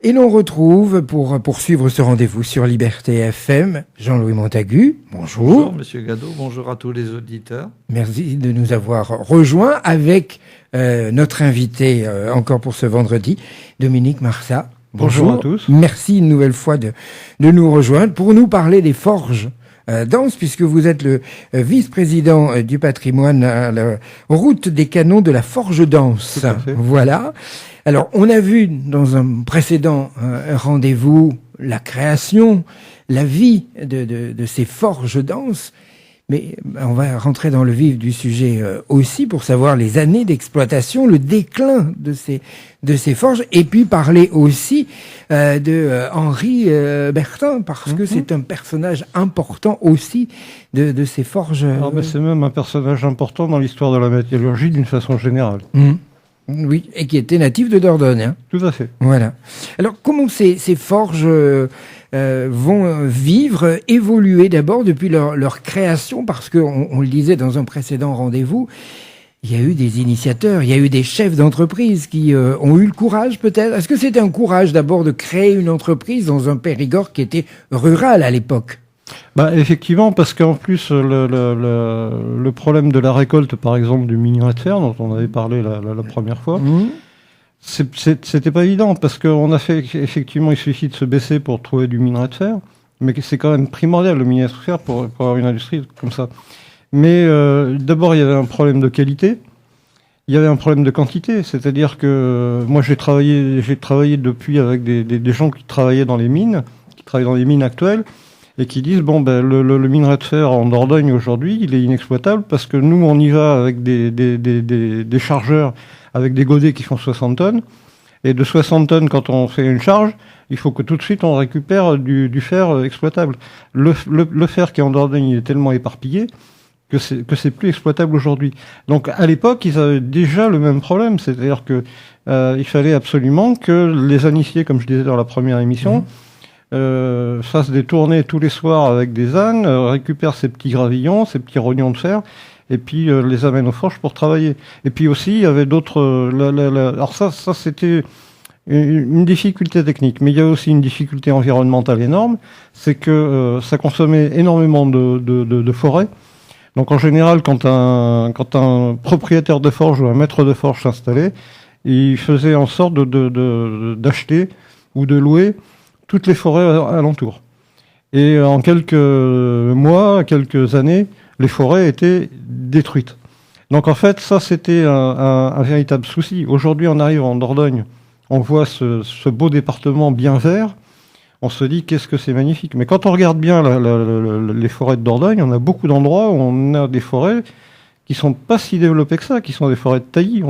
Et l'on retrouve, pour poursuivre ce rendez-vous sur Liberté FM, Jean-Louis Montagu. Bonjour. Bonjour, Monsieur Gadot. Bonjour à tous les auditeurs. Merci de nous avoir rejoints avec notre invité, encore pour ce vendredi, Dominique Marsat. Bonjour à tous. Merci une nouvelle fois de nous rejoindre pour nous parler des forges danse, puisque vous êtes le vice-président du patrimoine à la route des canons de la Forge danse. Tout à fait. Voilà. Alors, on a vu dans un précédent rendez-vous la création, la vie de ces forges danse. Mais on va rentrer dans le vif du sujet aussi pour savoir les années d'exploitation, le déclin de ces forges, et puis parler aussi de Henri Bertin, parce que c'est un personnage important aussi de ces forges. C'est même un personnage important dans l'histoire de la métallurgie d'une façon générale. Oui, et qui était natif de Dordogne. Hein. Tout à fait. Voilà. Alors, comment ces forges vont vivre, évoluer d'abord depuis leur création, parce qu'on le disait dans un précédent rendez-vous, il y a eu des initiateurs, il y a eu des chefs d'entreprise qui ont eu le courage peut-être. Est-ce que c'était un courage d'abord de créer une entreprise dans un Périgord qui était rural à l'époque ? Effectivement, parce qu'en plus, le problème de la récolte, par exemple, du minerai de fer, dont on avait parlé la première fois, c'était pas évident, parce qu'on a fait, effectivement, il suffit de se baisser pour trouver du minerai de fer, mais c'est quand même primordial, le minerai de fer, pour avoir une industrie comme ça. Mais d'abord, il y avait un problème de qualité, il y avait un problème de quantité, c'est-à-dire que moi, j'ai travaillé depuis avec des gens qui travaillaient dans les mines, actuelles, et qui disent, le minerai de fer en Dordogne aujourd'hui, il est inexploitable parce que nous, on y va avec des chargeurs, avec des godets qui font 60 tonnes. Et de 60 tonnes, quand on fait une charge, il faut que tout de suite on récupère du fer exploitable. Le fer qui est en Dordogne, il est tellement éparpillé que c'est plus exploitable aujourd'hui. Donc, à l'époque, ils avaient déjà le même problème. C'est-à-dire que il fallait absolument que les initiés, comme je disais dans la première émission, fassent des tournées tous les soirs avec des ânes, récupèrent ces petits gravillons, ces petits rognons de fer, et puis les amènent aux forges pour travailler. Et puis aussi, il y avait d'autres... alors ça c'était une difficulté technique, mais il y a aussi une difficulté environnementale énorme, c'est que ça consommait énormément de forêt. Donc en général, quand un propriétaire de forge ou un maître de forge s'installait, il faisait en sorte d'acheter ou de louer toutes les forêts alentour. Et en quelques mois, quelques années, les forêts étaient détruites. Donc en fait, ça c'était un véritable souci. Aujourd'hui, on arrive en Dordogne, on voit ce beau département bien vert, on se dit qu'est-ce que c'est magnifique. Mais quand on regarde bien les forêts de Dordogne, on a beaucoup d'endroits où on a des forêts qui sont pas si développées que ça, qui sont des forêts de taillis.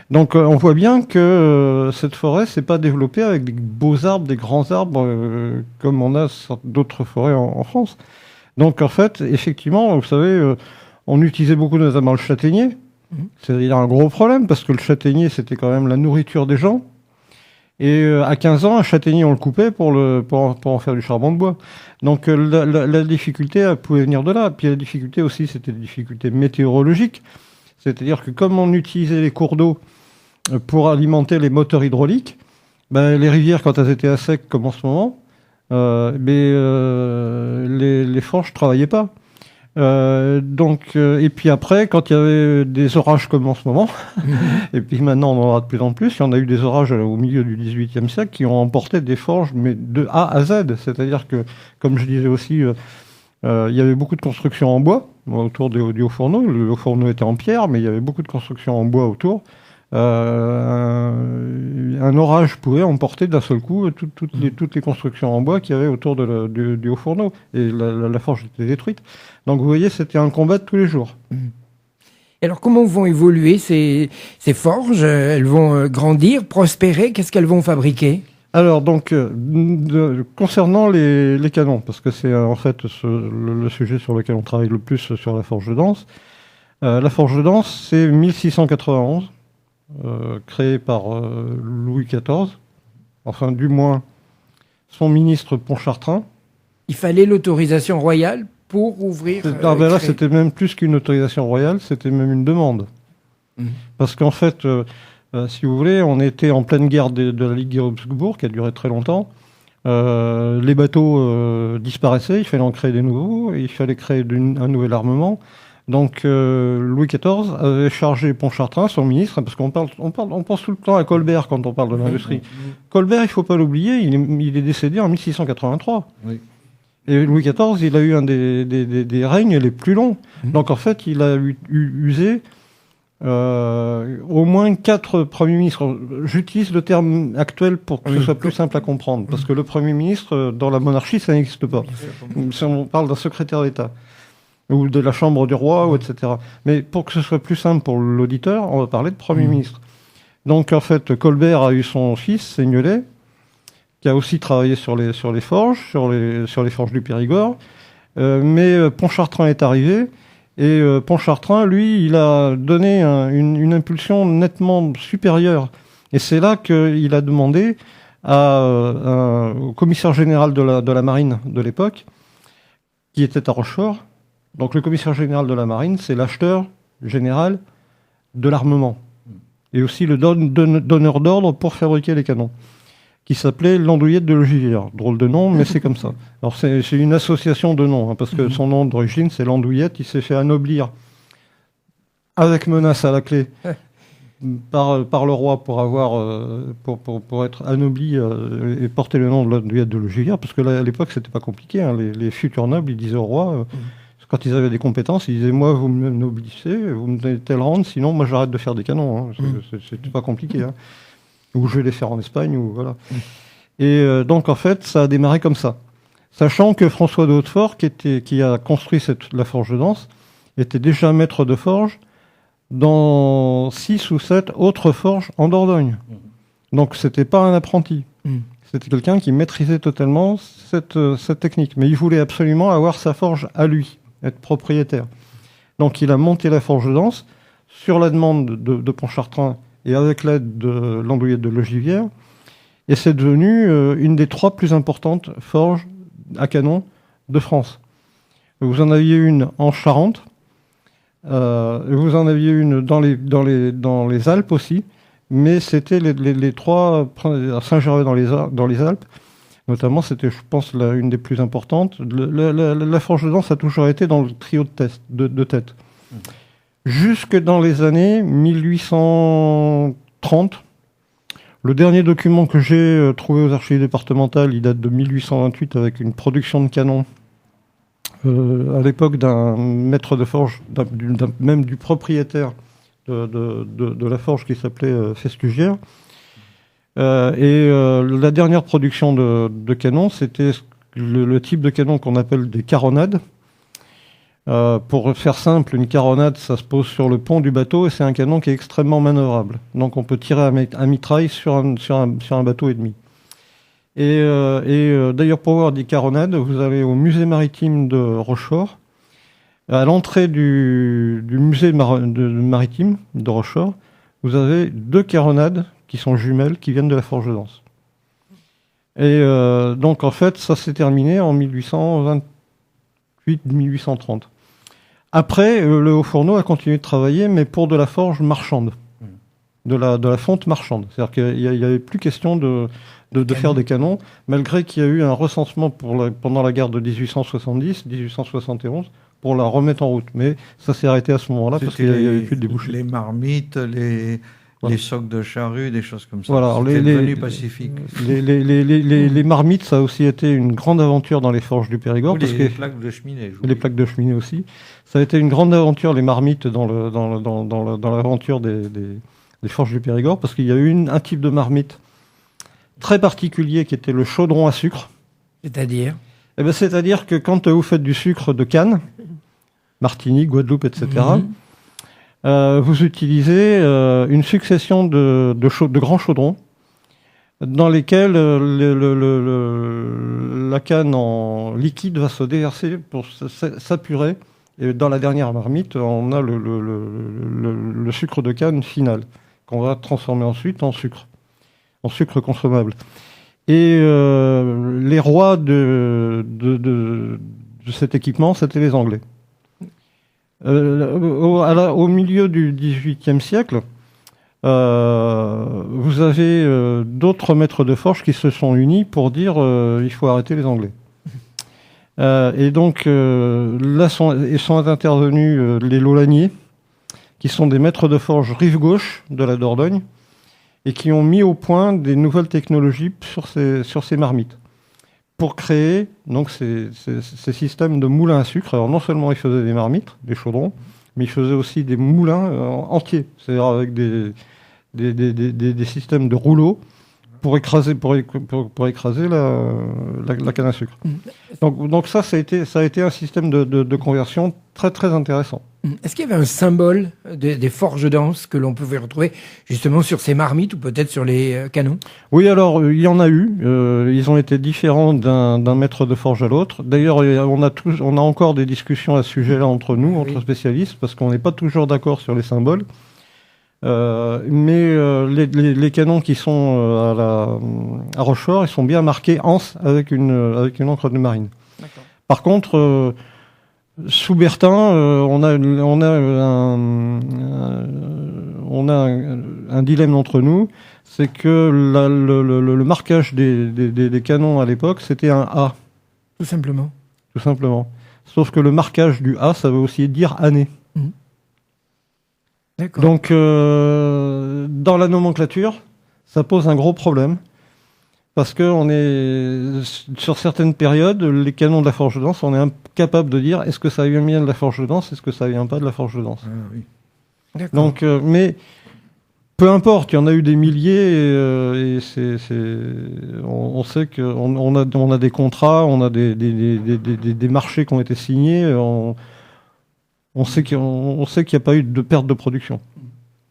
Donc on voit bien que cette forêt s'est pas développée avec des beaux arbres, des grands arbres, comme on a d'autres forêts en France. Donc en fait, effectivement, vous savez, on utilisait beaucoup notamment le châtaignier. C'est un gros problème, parce que le châtaignier, c'était quand même la nourriture des gens. Et à 15 ans, un châtaignier, on le coupait pour en faire du charbon de bois. Donc la difficulté, elle pouvait venir de là. Puis la difficulté aussi, c'était des difficultés météorologiques. C'est-à-dire que comme on utilisait les cours d'eau pour alimenter les moteurs hydrauliques, les rivières, quand elles étaient à sec, comme en ce moment, les forges ne travaillaient pas. Et puis après, quand il y avait des orages comme en ce moment, et puis maintenant on en aura de plus en plus, il y en a eu des orages au milieu du XVIIIe siècle qui ont emporté des forges, mais de A à Z. C'est-à-dire que, comme je disais aussi, il y avait beaucoup de constructions en bois autour du haut fourneau. Le haut fourneau était en pierre, mais il y avait beaucoup de constructions en bois autour. Un orage pouvait emporter d'un seul coup toutes les constructions en bois qu'il y avait autour du haut fourneau, et la forge était détruite. Donc vous voyez, c'était un combat de tous les jours. Et alors comment vont évoluer ces forges ? Elles vont grandir, prospérer ? Qu'est-ce qu'elles vont fabriquer ? Alors donc, concernant les canons, parce que c'est en fait le sujet sur lequel on travaille le plus sur la forge de danse. La forge de danse, c'est 1691. Créé par Louis XIV, enfin du moins son ministre Pontchartrain. Il fallait l'autorisation royale pour ouvrir... Là, c'était même plus qu'une autorisation royale, c'était même une demande. Parce qu'en fait, Si vous voulez, on était en pleine guerre de la Ligue Augsbourg, qui a duré très longtemps. Les bateaux disparaissaient, il fallait en créer des nouveaux, il fallait créer un nouvel armement. Donc Louis XIV avait chargé Pontchartrain, son ministre, parce qu'on pense tout le temps à Colbert quand on parle de l'industrie. Colbert, il ne faut pas l'oublier, il est décédé en 1683. Oui. Et Louis XIV, il a eu un des règnes les plus longs. Donc en fait, il a usé au moins 4 premiers ministres. J'utilise le terme actuel pour que ce soit plus simple à comprendre, parce que le premier ministre, dans la monarchie, ça n'existe pas. Si on parle d'un secrétaire d'État, ou de la chambre du roi, ou etc. Mais pour que ce soit plus simple pour l'auditeur, on va parler de premier ministre. Donc en fait, Colbert a eu son fils, Seignelay, qui a aussi travaillé sur les forges, sur les forges du Périgord. Mais Pontchartrain est arrivé, et Pontchartrain, lui, il a donné une impulsion nettement supérieure. Et c'est là qu'il a demandé au commissaire général de la marine de l'époque, qui était à Rochefort. Donc le commissaire général de la marine, c'est l'acheteur général de l'armement, et aussi le donneur d'ordre pour fabriquer les canons, qui s'appelait l'Andouillette de Logivière. Drôle de nom, mais c'est comme ça. Alors c'est une association de noms, parce que son nom d'origine, c'est l'Andouillette. Il s'est fait anoblir, avec menace à la clé, par le roi pour être anobli et porter le nom de l'Andouillette de Logivière, parce que là, à l'époque, c'était pas compliqué. Hein. Les futurs nobles, ils disaient au roi... Quand ils avaient des compétences, ils disaient, moi, vous me noblissez, vous me donnez tel rang, sinon, moi, j'arrête de faire des canons. Hein. C'est pas compliqué. Hein. Ou je vais les faire en Espagne, ou voilà. Et donc, en fait, ça a démarré comme ça. Sachant que François de Hautefort, qui a construit la forge de Danse, était déjà maître de forge dans 6 ou 7 autres forges en Dordogne. Donc, c'était pas un apprenti. C'était quelqu'un qui maîtrisait totalement cette technique. Mais il voulait absolument avoir sa forge à lui, être propriétaire. Donc il a monté la forge de Danse sur la demande de Pontchartrain et avec l'aide de l'Andouillette de Logivière. Et c'est devenu une des 3 plus importantes forges à canon de France. Vous en aviez une en Charente, vous en aviez une dans les Alpes aussi, mais c'était les 3 à Saint-Gervais dans les Alpes. Notamment, c'était, je pense, une des plus importantes. La forge de Danse a toujours été dans le trio de tête. Jusque dans les années 1830, le dernier document que j'ai trouvé aux archives départementales, il date de 1828 avec une production de canons à l'époque d'un maître de forge, même du propriétaire de la forge qui s'appelait Festugière. La dernière production de canons, c'était le type de canon qu'on appelle des caronades. Pour faire simple, une caronade, ça se pose sur le pont du bateau et c'est un canon qui est extrêmement manœuvrable. Donc on peut tirer un mitraille sur un bateau et demi. D'ailleurs, pour voir des caronades, vous allez au musée maritime de Rochefort. À l'entrée du musée maritime de Rochefort, vous avez 2 caronades qui sont jumelles, qui viennent de la forge de Danse. Et donc, en fait, ça s'est terminé en 1828-1830. Après, le Haut-Fourneau a continué de travailler, mais pour de la forge marchande, de la fonte marchande. C'est-à-dire qu'il n'y avait plus question de faire des canons, malgré qu'il y a eu un recensement pendant la guerre de 1870-1871, pour la remettre en route. Mais ça s'est arrêté à ce moment-là, parce qu'il n'y avait plus de débouchés. Les marmites, les socs de charrue, des choses comme ça. Voilà, c'était devenu pacifique. Les marmites, ça a aussi été une grande aventure dans les forges du Périgord. Les plaques de cheminée. Les plaques de cheminée aussi. Ça a été une grande aventure, les marmites, dans l'aventure des forges du Périgord, parce qu'il y a eu un type de marmite très particulier qui était le chaudron à sucre. C'est-à-dire ? C'est-à-dire que quand vous faites du sucre de canne, Martinique, Guadeloupe, etc., vous utilisez une succession de grands chaudrons dans lesquels la canne en liquide va se déverser pour s'apurer. Et dans la dernière marmite, on a le sucre de canne final qu'on va transformer ensuite en sucre consommable. Et les rois de cet équipement, c'était les Anglais. Au milieu du XVIIIe siècle, vous avez d'autres maîtres de forge qui se sont unis pour dire il faut arrêter les Anglais. Et donc là sont intervenus les Laulaniers, qui sont des maîtres de forge rive gauche de la Dordogne, et qui ont mis au point des nouvelles technologies sur ces marmites, pour créer donc ces systèmes de moulins à sucre. Alors non seulement ils faisaient des marmites, des chaudrons, mais ils faisaient aussi des moulins entiers, c'est-à-dire avec des systèmes de rouleaux pour écraser la canne à sucre. Donc ça a été un système de conversion très très intéressant. Est-ce qu'il y avait un symbole des forges denses que l'on pouvait retrouver justement sur ces marmites ou peut-être sur les canons? Oui, alors il y en a eu. Ils ont été différents d'un maître de forge à l'autre. D'ailleurs, on a encore des discussions à ce sujet-là entre nous, entre spécialistes, parce qu'on n'est pas toujours d'accord sur les symboles. Mais les canons qui sont à Rochefort, ils sont bien marqués Anse avec une encre de marine. D'accord. Par contre, sous Bertin, on a un dilemme entre nous, c'est que le marquage des canons à l'époque, c'était un A. Tout simplement. Tout simplement. Sauf que le marquage du A, ça veut aussi dire année. D'accord. Donc, dans la nomenclature, ça pose un gros problème. Parce que sur certaines périodes, les canons de la forge de danse, on est incapable de dire est-ce que ça vient bien de la forge de danse, est-ce que ça vient pas de la forge de danse. Ah, oui. D'accord. Donc, mais peu importe, il y en a eu des milliers et on sait qu'on a des contrats, on a des marchés qui ont été signés, on sait qu'il n'y a pas eu de perte de production.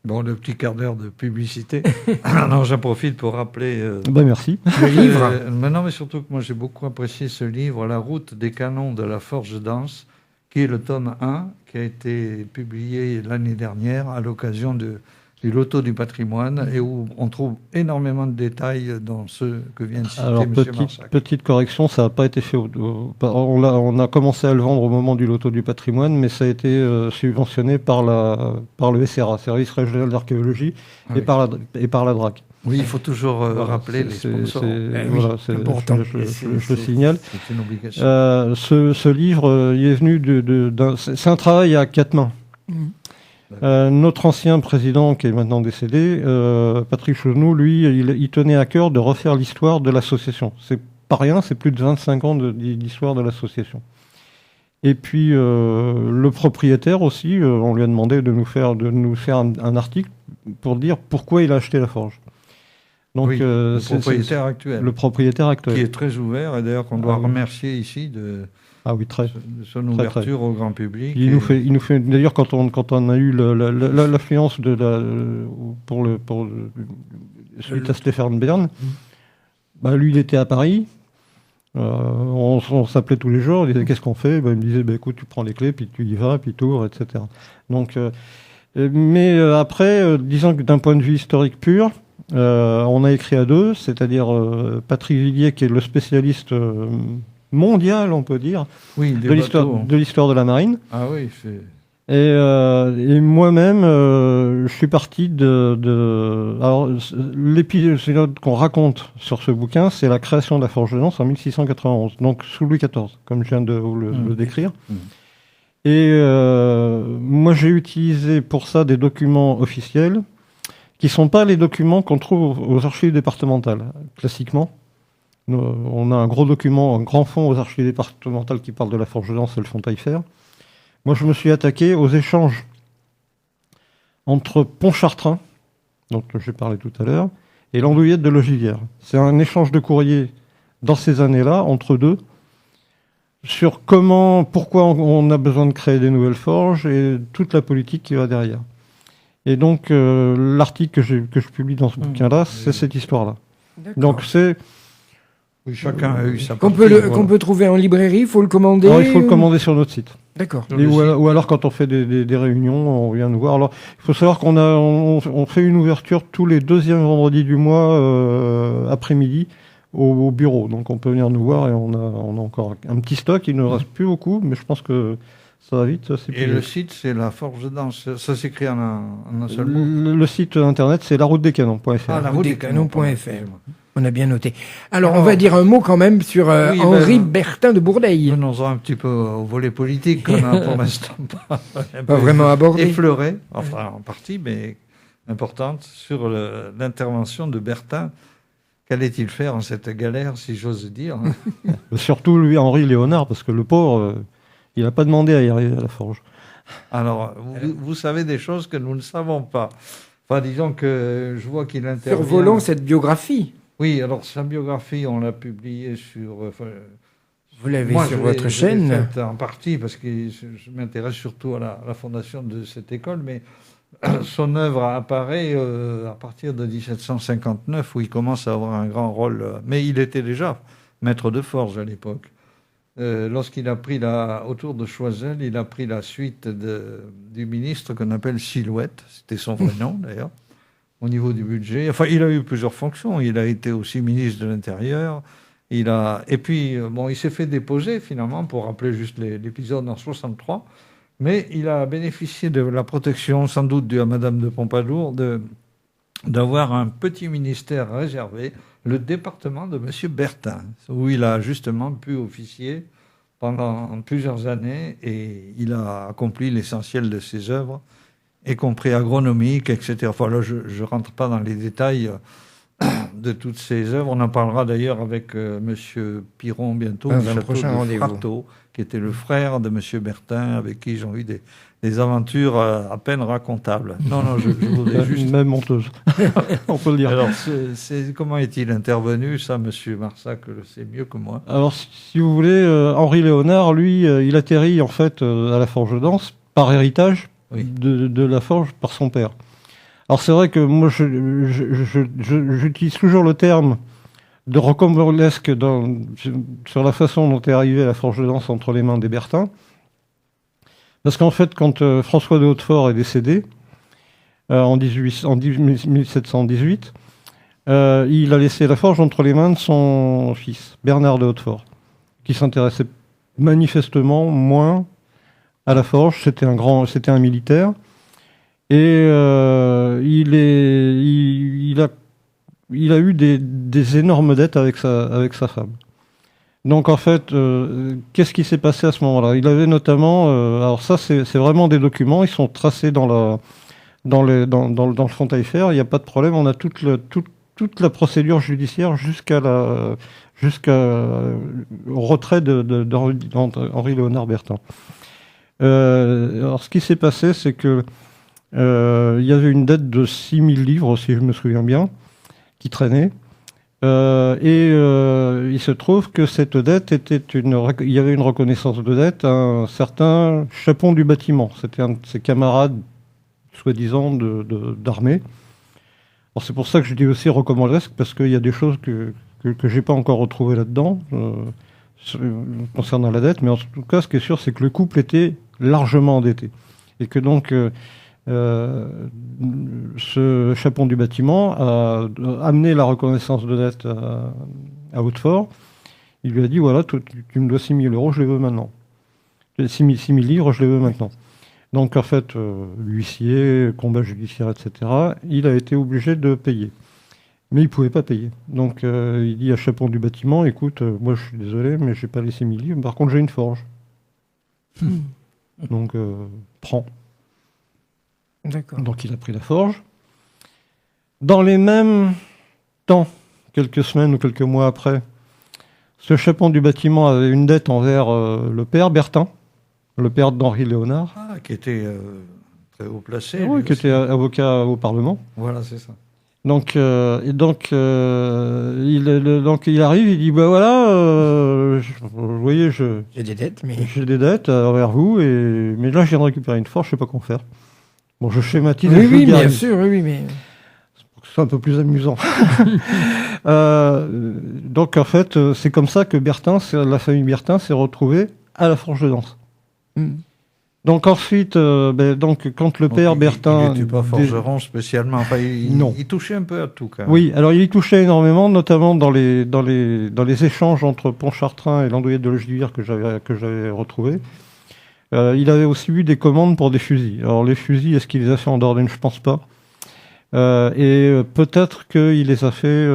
Bon, le petit quart d'heure de publicité. Alors, j'en profite pour rappeler... Merci. Le livre. Non, mais surtout que moi, j'ai beaucoup apprécié ce livre, La route des canons de la forge danse, qui est le tome 1, qui a été publié l'année dernière à l'occasion du Loto du patrimoine, et où on trouve énormément de détails dans ce que vient de citer M. Marsac. Petite correction, ça n'a pas été fait. On a commencé à le vendre au moment du Loto du patrimoine, mais ça a été subventionné par le SRA, Service régional d'archéologie, et par la DRAC. Oui, il faut toujours rappeler les sponsors. C'est important. Je le signale. C'est une obligation. Ce livre, il est venu c'est un travail à 4 mains. Notre ancien président, qui est maintenant décédé, Patrick Chaugenou, lui, il tenait à cœur de refaire l'histoire de l'association. C'est pas rien, c'est plus de 25 ans d'histoire de l'association. Et puis le propriétaire aussi, on lui a demandé de nous faire un article pour dire pourquoi il a acheté la forge. Donc, oui, le propriétaire actuel. Le propriétaire actuel. Qui est très ouvert, et d'ailleurs qu'on doit remercier ici de son ouverture au grand public. Il nous fait d'ailleurs, quand on a eu l'affluence suite à Stéphane Bern, lui il était à Paris. On s'appelait tous les jours, il disait qu'est-ce qu'on fait, il me disait écoute, tu prends les clés, puis tu y vas, puis tu ouvres, etc. Donc, mais après, disons que d'un point de vue historique pur, on a écrit à deux, c'est-à-dire Patrick Villiers, qui est le spécialiste mondial, on peut dire, de l'histoire de la marine. Ah oui, et moi-même, je suis parti alors, l'épisode qu'on raconte sur ce bouquin, c'est la création de la forge de danse en 1691, donc sous Louis XIV, comme je viens de vous le décrire. Et moi, j'ai utilisé pour ça des documents officiels qui ne sont pas les documents qu'on trouve aux archives départementales. Classiquement, on a un gros document, un grand fond aux archives départementales qui parle de la forge de danse et le fond Taillefer. Moi, je me suis attaqué aux échanges entre Pontchartrain, dont j'ai parlé tout à l'heure, et l'Andouillette de Logivière. C'est un échange de courrier dans ces années-là, entre deux, sur pourquoi on a besoin de créer des nouvelles forges et toute la politique qui va derrière. Et donc, l'article que je publie dans ce bouquin-là, c'est cette histoire-là. D'accord. Donc, c'est... Oui, chacun a eu sa qu'on partie. qu'on peut trouver en librairie, il faut le commander. Alors, il faut le commander sur notre site. D'accord. Ou alors, quand on fait des réunions, on vient nous voir. Alors, il faut savoir on fait une ouverture tous les deuxièmes vendredis du mois, après-midi, au bureau. Donc, on peut venir nous voir et on a encore un petit stock. Il ne reste plus beaucoup, mais je pense que Ça va vite, c'est Et le site, c'est la Forge Danse. Ça s'écrit en un seul mot. Le site internet, c'est laroutedescanons.fr. Ah, laroutedescanons.fr. On a bien noté. Alors, on va dire un mot quand même sur Henri Bertin de Bourdeil. Venons-en un petit peu au volet politique qu'on a pour l'instant pas vraiment abordé. Effleuré, enfin en partie, mais importante, sur l'intervention de Bertin. Qu'allait-il faire en cette galère, si j'ose dire? Surtout lui, Henri Léonard, parce que le pauvre, il n'a pas demandé à y arriver à la forge. Alors, vous savez des choses que nous ne savons pas. Enfin, disons que je vois qu'il intervient... Survolons cette biographie. Oui, alors sa biographie, on l'a publiée sur... Vous l'avez sur votre chaîne. Je l'ai faite en partie, parce que je m'intéresse surtout à la fondation de cette école, mais son œuvre apparaît à partir de 1759, où il commence à avoir un grand rôle. Mais il était déjà maître de forge à l'époque. Lorsqu'il a pris autour de Choiseul, il a pris la suite du ministre qu'on appelle Silhouette, c'était son vrai nom d'ailleurs, au niveau du budget. Enfin, il a eu plusieurs fonctions. Il a été aussi ministre de l'Intérieur. Et puis, il s'est fait déposer finalement, pour rappeler juste l'épisode en 63. Mais il a bénéficié de la protection, sans doute due à Madame de Pompadour, d'avoir un petit ministère réservé, le département de M. Bertin, où il a justement pu officier pendant plusieurs années, et il a accompli l'essentiel de ses œuvres, y compris agronomiques, etc. Enfin, là, je ne rentre pas dans les détails de toutes ces œuvres. On en parlera d'ailleurs avec M. Piron bientôt, dans le prochain rendez-vous. Frateau, qui était le frère de M. Bertin, avec qui ils ont eu des aventures à peine racontables. Non, je voudrais juste... Même honteuse, on peut le dire. Alors, comment est-il intervenu? Ça, M. Marsac le sait mieux que moi. Alors, si vous voulez, Henri Léonard, lui, il atterrit en fait à la Forge Danse par héritage de la forge par son père. Alors, c'est vrai que moi, j'utilise toujours le terme de rocambolesque sur la façon dont est arrivée la Forge Danse entre les mains des Bertins. Parce qu'en fait, quand François de Hautefort est décédé, en 1718, il a laissé la forge entre les mains de son fils, Bernard de Hautefort, qui s'intéressait manifestement moins à la forge. C'était un militaire. Et il a eu des énormes dettes avec sa femme. Donc en fait, qu'est-ce qui s'est passé à ce moment-là? Il avait notamment, alors ça c'est vraiment des documents, ils sont tracés dans le Frontaille-Fer, il n'y a pas de problème, on a toute la procédure judiciaire jusqu'au retrait d'Henri Léonard Bertin. Alors ce qui s'est passé, c'est que il y avait une dette de 6000 livres, si je me souviens bien, qui traînait. Il se trouve que cette dette il y avait une reconnaissance de dette à un certain Chapon du Bâtiment. C'était un de ses camarades, soi-disant, d'armée. Alors c'est pour ça que je dis aussi rocambolesque, parce qu'il y a des choses que j'ai pas encore retrouvées là-dedans, concernant la dette. Mais en tout cas, ce qui est sûr, c'est que le couple était largement endetté. Et que donc, ce Chapon du Bâtiment a amené la reconnaissance de dette à Hautefort. Il lui a dit, voilà, tu me dois 6 000 euros, je les veux maintenant. 6 000 livres, je les veux maintenant. Donc en fait, l'huissier, combat judiciaire, etc., il a été obligé de payer. Mais il ne pouvait pas payer. Donc il dit à Chapon du Bâtiment, écoute, moi je suis désolé, mais je n'ai pas les 6 000 livres, par contre j'ai une forge. Donc prends. D'accord. Donc il a pris la forge. Dans les mêmes temps, quelques semaines ou quelques mois après, ce Chapon du Bâtiment avait une dette envers le père Bertin, le père d'Henri Léonard. Ah, qui était très haut placé. Oui, qui était avocat au Parlement. Voilà, c'est ça. Donc, il arrive, il dit, bah voilà, vous voyez, j'ai des dettes, j'ai des dettes envers vous, mais là je viens de récupérer une forge, je sais pas quoi faire. Bon, je schématise. Oui, bien sûr, oui, mais c'est un peu plus amusant. Donc en fait, c'est comme ça que la famille Bertin s'est retrouvée à la Forge de Danse. Donc ensuite, quand le père Bertin... Il n'était pas forgeron spécialement, enfin, non. Il touchait un peu à tout quand même. Oui, alors il y touchait énormément, notamment dans les échanges entre Pontchartrain et l'Andouillette de Logivire que j'avais retrouvé. Il avait aussi eu des commandes pour des fusils. Alors les fusils, est-ce qu'il les a fait en Dordogne? Je pense pas. Peut-être qu'il les a fait.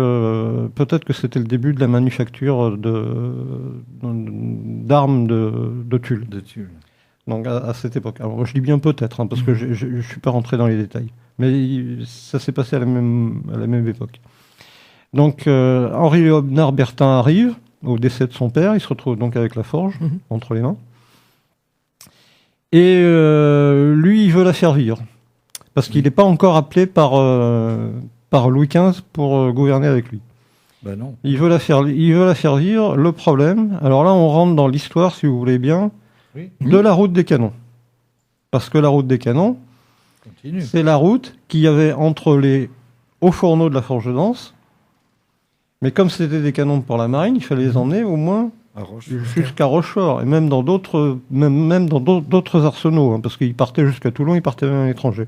Peut-être que c'était le début de la manufacture d'armes de Tulle. De Tulle. Donc à cette époque. Alors je dis bien peut-être, hein, parce que je suis pas rentré dans les détails. Mais ça s'est passé à la même époque. Donc Henri Léonard Bertin arrive au décès de son père. Il se retrouve donc avec la forge entre les mains. Et lui, il veut la faire vivre. Parce qu'il n'est pas encore appelé par Louis XV pour gouverner avec lui. Ben non. Il veut la faire vivre. Le problème, alors là, on rentre dans l'histoire, si vous voulez bien, de la route des canons. Parce que la route des canons, c'est la route qu'il y avait entre les hauts fourneaux de la Forge d'Anse. Mais comme c'était des canons pour la marine, il fallait les emmener au moins jusqu'à Rochefort, et même dans d'autres arsenaux, hein, parce qu'il partait jusqu'à Toulon, il partait même à l'étranger.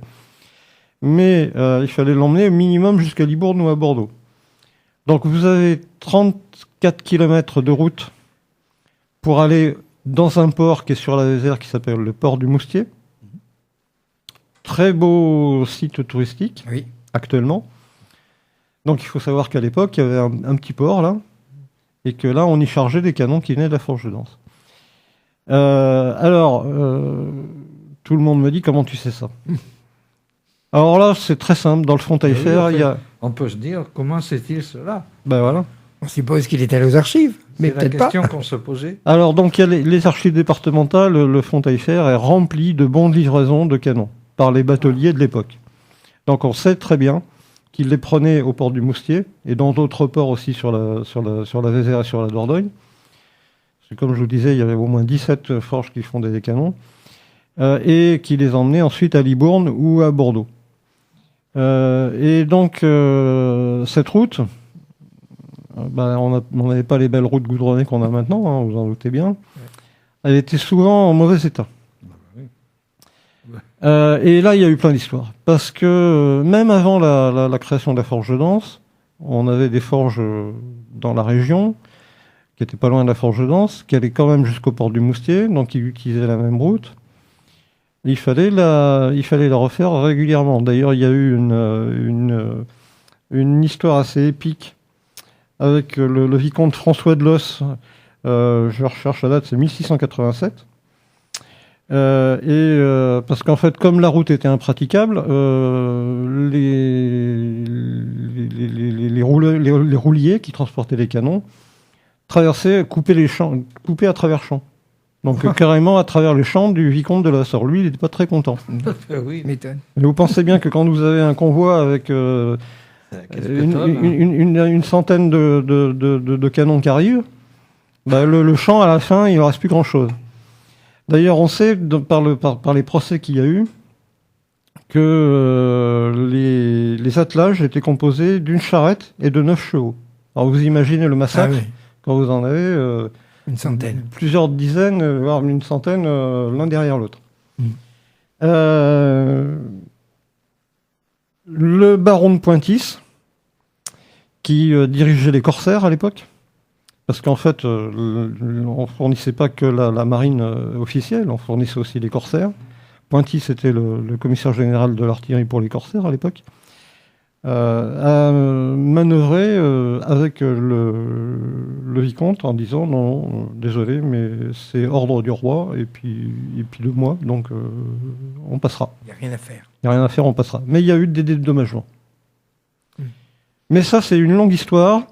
Mais il fallait l'emmener au minimum jusqu'à Libourne ou à Bordeaux. Donc vous avez 34 km de route pour aller dans un port qui est sur la Vézère, qui s'appelle le port du Moustier. Très beau site touristique, actuellement. Donc il faut savoir qu'à l'époque, il y avait un petit port là, et que là, on y chargeait des canons qui venaient de la Forge d'Anse. Tout le monde me dit, comment tu sais ça? Alors là, c'est très simple. Dans le front Taillefer, il y a... On peut se dire, comment sait-il cela? Ben voilà. On suppose qu'il est allé aux archives, mais peut-être pas. C'est la question qu'on se posait. Alors, donc, il y a les archives départementales. Le front Taillefer est rempli de bons de livraison de canons par les bateliers de l'époque. Donc, on sait très bien qu'il les prenait au port du Moustier et dans d'autres ports aussi sur la Vézère et sur la Dordogne. Comme je vous disais, il y avait au moins 17 forges qui fondaient des canons et qui les emmenaient ensuite à Libourne ou à Bordeaux. Et donc, cette route, on n'avait pas les belles routes goudronnées qu'on a maintenant, hein, vous en doutez bien. Elle était souvent en mauvais état. Et là, il y a eu plein d'histoires. Parce que même avant la création de la Forge d'Anse, on avait des forges dans la région, qui n'étaient pas loin de la Forge d'Anse, qui allaient quand même jusqu'au port du Moustier, donc ils utilisaient la même route. Il fallait la refaire régulièrement. D'ailleurs, il y a eu une histoire assez épique avec le vicomte François de Los. Je recherche la date, c'est 1687. Parce qu'en fait, comme la route était impraticable, les rouliers qui transportaient les canons coupaient à travers champs. Donc carrément à travers les champs du vicomte de la Sorre. Lui, il n'était pas très content. Oui, m'étonne. Et vous pensez bien que quand vous avez un convoi avec une centaine de canons qui arrivent, le champ, à la fin, il ne reste plus grand-chose. D'ailleurs, on sait, par les procès qu'il y a eu, que les attelages étaient composés d'une charrette et de 9 chevaux. Alors vous imaginez le massacre quand vous en avez une centaine, plusieurs dizaines, voire une centaine, l'un derrière l'autre. Le baron de Pointys, qui dirigeait les corsaires à l'époque, parce qu'en fait, on fournissait pas que la marine officielle, on fournissait aussi les corsaires. Pointys était le commissaire général de l'artillerie pour les corsaires à l'époque. A manœuvré avec le vicomte en disant non, désolé, mais c'est ordre du roi et puis de moi, donc on passera. Il n'y a rien à faire. Il n'y a rien à faire, on passera. Mais il y a eu des dédommagements. Mais ça, c'est une longue histoire.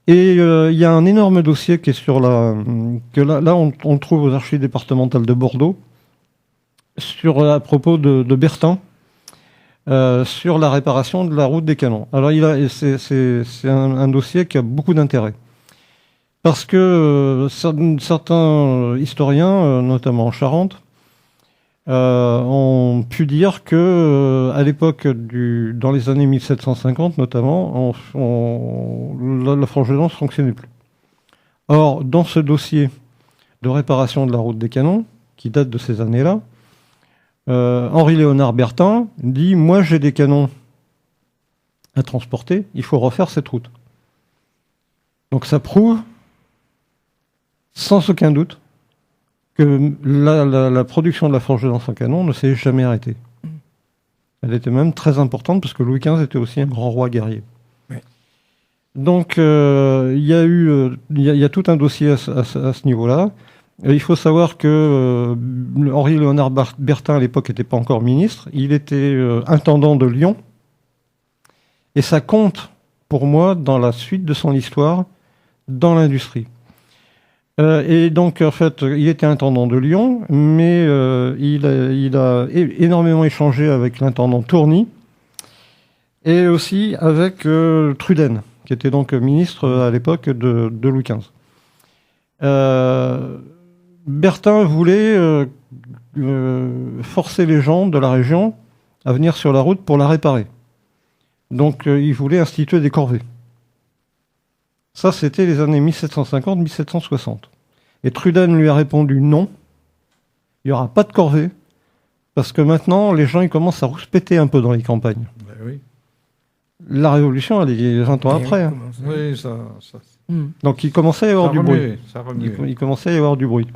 Et il y a un énorme dossier qui est sur là, on le trouve aux archives départementales de Bordeaux, à propos de Bertin, sur la réparation de la route des canons. Alors c'est un dossier qui a beaucoup d'intérêt. Parce que certains historiens, notamment en Charente, ont pu dire que à l'époque dans les années 1750 notamment, la Forge d'Anse ne fonctionnait plus. Or, dans ce dossier de réparation de la route des canons, qui date de ces années-là, Henri Léonard Bertin dit « Moi, j'ai des canons à transporter, il faut refaire cette route. » Donc ça prouve, sans aucun doute, que la production de la forge de lance en canon ne s'est jamais arrêtée. Elle était même très importante parce que Louis XV était aussi un grand roi guerrier. Oui. Donc il y a tout un dossier à ce niveau-là. Il faut savoir que Henri-Léonard Bertin à l'époque n'était pas encore ministre. Il était intendant de Lyon. Et ça compte pour moi dans la suite de son histoire dans l'industrie. Et donc, en fait, il était intendant de Lyon, mais il a énormément échangé avec l'intendant Tourny et aussi avec Truden, qui était donc ministre à l'époque de Louis XV. Bertin voulait forcer les gens de la région à venir sur la route pour la réparer. Donc, il voulait instituer des corvées. Ça, c'était les années 1750-1760. Et Truden lui a répondu non, il n'y aura pas de corvée, parce que maintenant, les gens ils commencent à rouspéter un peu dans les campagnes. Ben oui. La Révolution, elle est 20 ans après. Hein. Oui, ça. Donc, il commençait à y avoir du bruit. Il commençait à y avoir du bruit.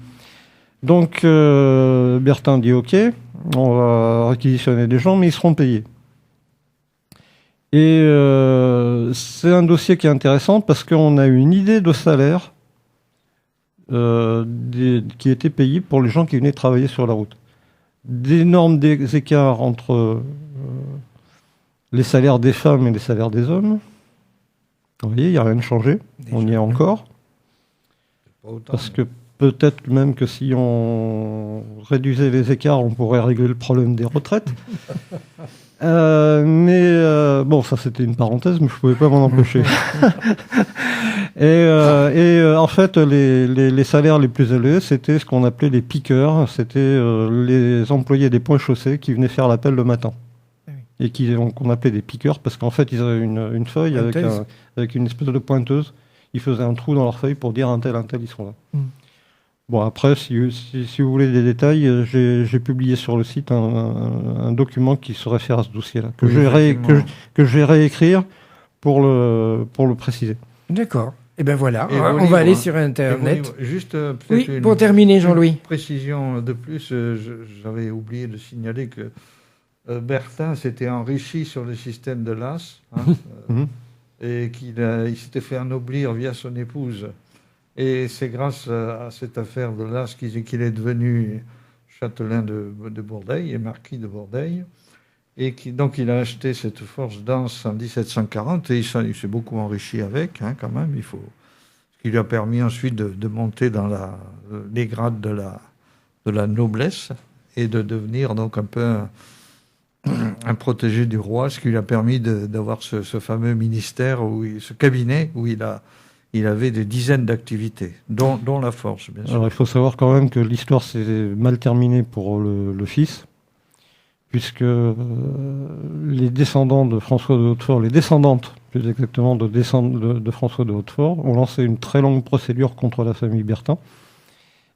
Donc, Bertin dit OK, on va réquisitionner des gens, mais ils seront payés. Et c'est un dossier qui est intéressant parce qu'on a une idée de salaire qui était payé pour les gens qui venaient travailler sur la route. D'énormes écarts entre les salaires des femmes et les salaires des hommes. Vous voyez, il n'y a rien de changé. On y est encore. Parce que peut-être même que si on réduisait les écarts, on pourrait régler le problème des retraites. Bon, ça c'était une parenthèse, mais je pouvais pas m'en empêcher. En fait, les salaires les plus élevés, c'était ce qu'on appelait les piqueurs, c'était les employés des points chaussés qui venaient faire l'appel le matin. Et qu'on appelait des piqueurs parce qu'en fait, ils avaient une feuille avec une espèce de pointeuse. Ils faisaient un trou dans leur feuille pour dire un tel, ils sont là. Bon, après, si vous voulez des détails, j'ai publié sur le site un document qui se réfère à ce dossier-là, que je vais réécrire pour le préciser. D'accord. Et ben voilà, on va aller sur Internet. Juste pour terminer, Jean-Louis. Une précision de plus, j'avais oublié de signaler que Bertin s'était enrichi sur le système de l'as, et qu'il s'était fait ennoblir via son épouse. Et c'est grâce à cette affaire de l'as qu'il est devenu châtelain de Bourdeil et marquis de Bourdeil. Et donc il a acheté cette forge d'Ans en 1740 et il s'est beaucoup enrichi avec, quand même. Ce qui lui a permis ensuite de monter dans les grades de la noblesse et de devenir donc un peu un protégé du roi, ce qui lui a permis d'avoir ce fameux ministère, ce cabinet où il avait des dizaines d'activités, dont la forge, bien sûr. Alors, il faut savoir quand même que l'histoire s'est mal terminée pour le fils, puisque les descendants de François de Hautefort, les descendantes, plus exactement, de François de Hautefort, ont lancé une très longue procédure contre la famille Bertin,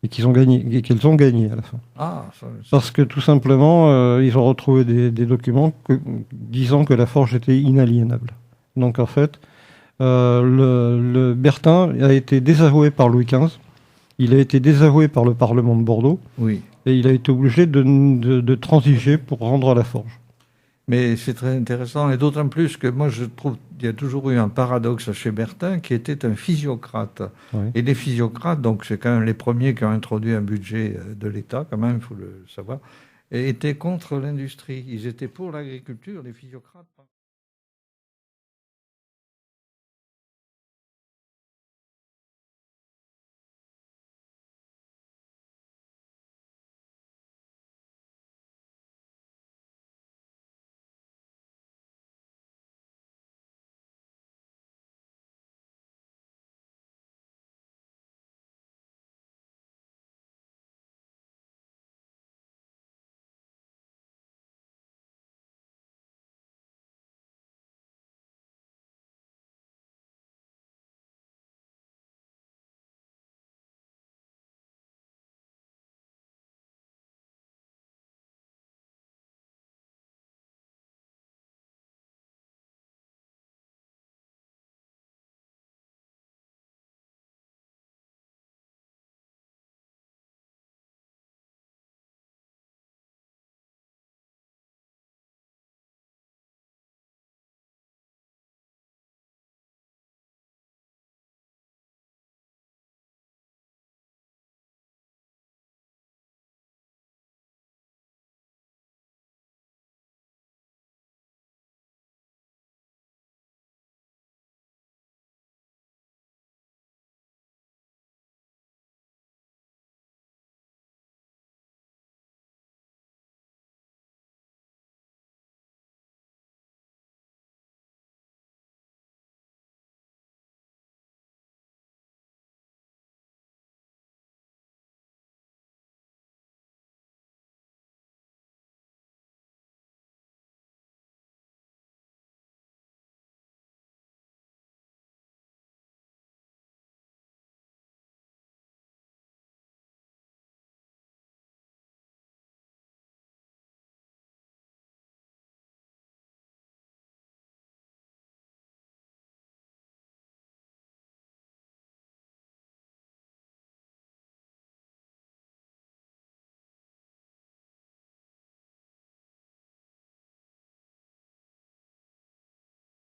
et qu'elles ont gagné à la fin. Parce que, tout simplement, ils ont retrouvé des documents disant que la forge était inaliénable. Donc, en fait, le Bertin a été désavoué par Louis XV, il a été désavoué par le Parlement de Bordeaux, oui. Et il a été obligé de transiger pour rendre la forge. Mais c'est très intéressant, et d'autant plus que moi je trouve qu'il y a toujours eu un paradoxe chez Bertin qui était un physiocrate. Oui. Et les physiocrates, donc c'est quand même les premiers qui ont introduit un budget de l'État, quand même, il faut le savoir, et étaient contre l'industrie. Ils étaient pour l'agriculture, les physiocrates.